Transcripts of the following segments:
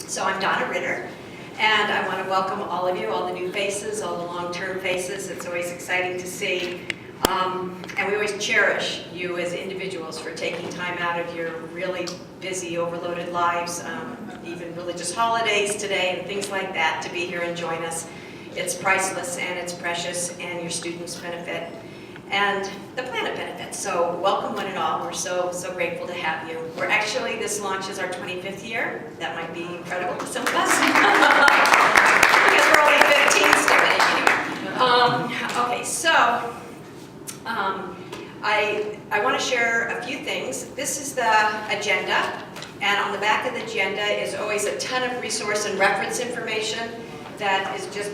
So I'm Donna Ritter, and I want to welcome all of you, all the new faces, all the long-term faces. It's always exciting to see. And we always cherish you as individuals for taking time out of your really busy, overloaded lives, even religious holidays today and things like that, to be here and join us. It's priceless and it's precious, and your students benefit and the planet benefits. So welcome one and all. We're so grateful to have you. We're actually, this launch is our 25th year. That might be incredible to some of us. Because we're only 15 still. Okay, so I want to share a few things. This is the agenda, and on the back of the agenda is always a ton of resource and reference information that is just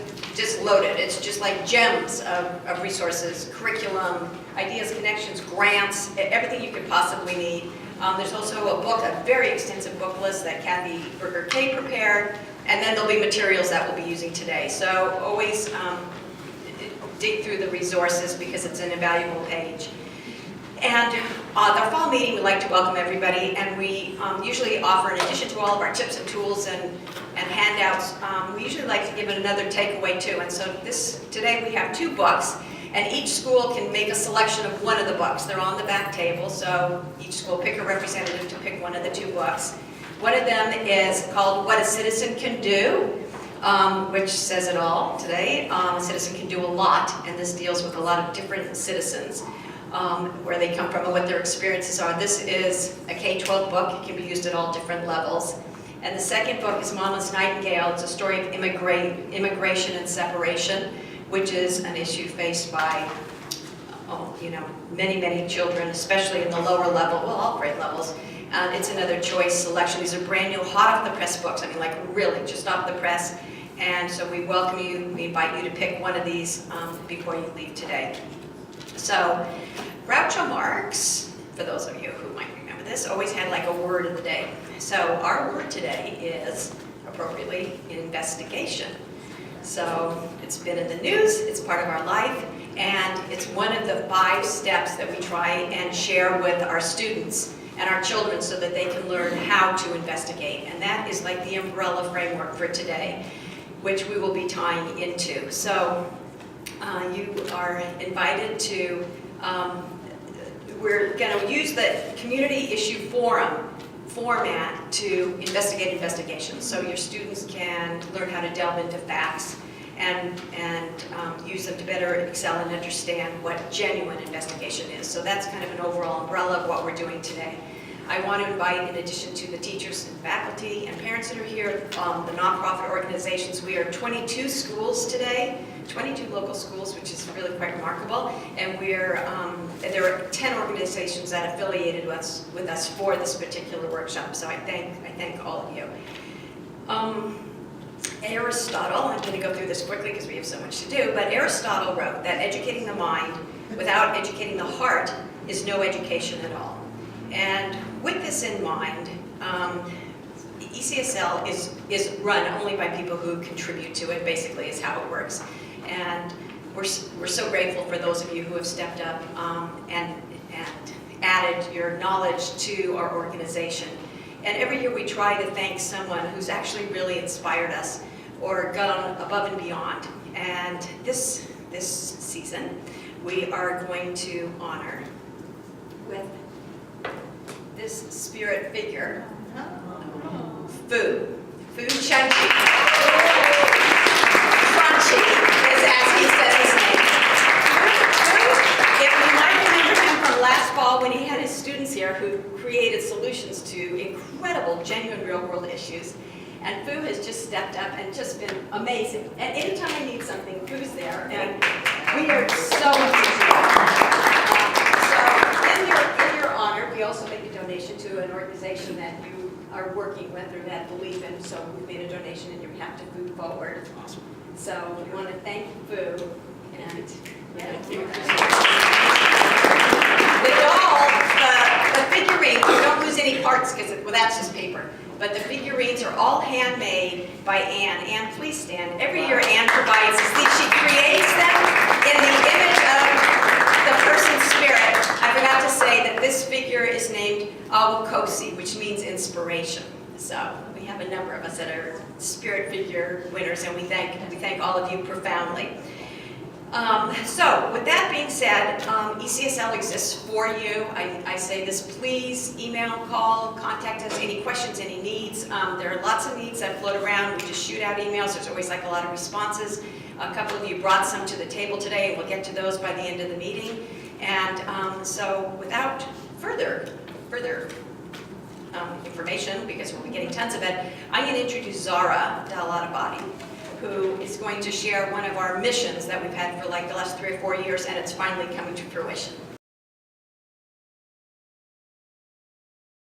loaded. It's just like gems of resources, curriculum, ideas, connections, grants, everything you could possibly need. There's also a book, a very extensive book list that Kathy Berger-Kay prepared, and then there'll be materials that we'll be using today. So always dig through the resources because it's an invaluable page. And our fall meeting, we'd like to welcome everybody, and we usually offer, in addition to all of our tips and tools and handouts, we usually like to give it another takeaway too. And so today we have 2 books, and each school can make a selection of one of the books. They're on the back table, so each school pick a representative to pick one of the 2 books. One of them is called What a Citizen Can Do, which says it all today. A citizen can do a lot, and this deals with a lot of different citizens. Where they come from and what their experiences are. This is a K-12 book. It can be used at all different levels. And the second book is Mama's Nightingale. It's a story of immigration and separation, which is an issue faced by many children, especially in the lower level, well, all grade levels. It's another choice selection. These are brand new, hot off the press books. I mean, like really, just off the press. And so we welcome you, we invite you to pick one of these before you leave today. So, Groucho Marx, for those of you who might remember this, always had like a word of the day. So our word today is, appropriately, investigation. So it's been in the news, it's part of our life, and it's one of the 5 steps that we try and share with our students and our children so that they can learn how to investigate. And that is like the umbrella framework for today, which we will be tying into. So you are invited to, we're going to use the community issue forum format to investigate investigations. So your students can learn how to delve into facts and use them to better excel and understand what genuine investigation is. So that's kind of an overall umbrella of what we're doing today. I want to invite, in addition to the teachers and faculty and parents that are here, the nonprofit organizations. We are 22 schools today, 22 local schools, which is really quite remarkable. And there are 10 organizations that affiliated with us for this particular workshop. So I thank all of you. Aristotle, I'm going to go through this quickly because we have so much to do, but Aristotle wrote that educating the mind without educating the heart is no education at all. And with this in mind, ECSL is run only by people who contribute to it, basically, is how it works. And we're so grateful for those of you who have stepped up and added your knowledge to our organization. And every year we try to thank someone who's actually really inspired us or gone above and beyond. And this season, we are going to honor with this spirit figure, Fu Crunchy, is as he says his name. If you might remember him from last fall when he had his students here who created solutions to incredible, genuine, real-world issues. And Fu has just stepped up and just been amazing. And anytime I need something, Fu's there, and we are so appreciative. In your honor, we also make a donation to an organization that you are working with or that believe in. So we made a donation in your behalf to Food Forward. Awesome. So we want to thank Fu and thank you. The doll, the figurines, don't lose any parts because that's just paper. But the figurines are all handmade by Anne. Anne, please stand. Every year Anne provides these. She creates them in the image of the person's spirit. I forgot to say that this figure is named Awakosi, which means inspiration. So we have a number of us that are spirit figure winners, and we thank all of you profoundly. So with that being said, ECSL exists for you. I say this, please email, call, contact us, any questions, any needs. There are lots of needs that float around. We just shoot out emails. There's always like a lot of responses. A couple of you brought some to the table today, and we'll get to those by the end of the meeting. And so without further information, because we'll be getting tons of it, I'm going to introduce Zara Dalatabadi, who is going to share one of our missions that we've had for like the last 3 or 4 years, and it's finally coming to fruition.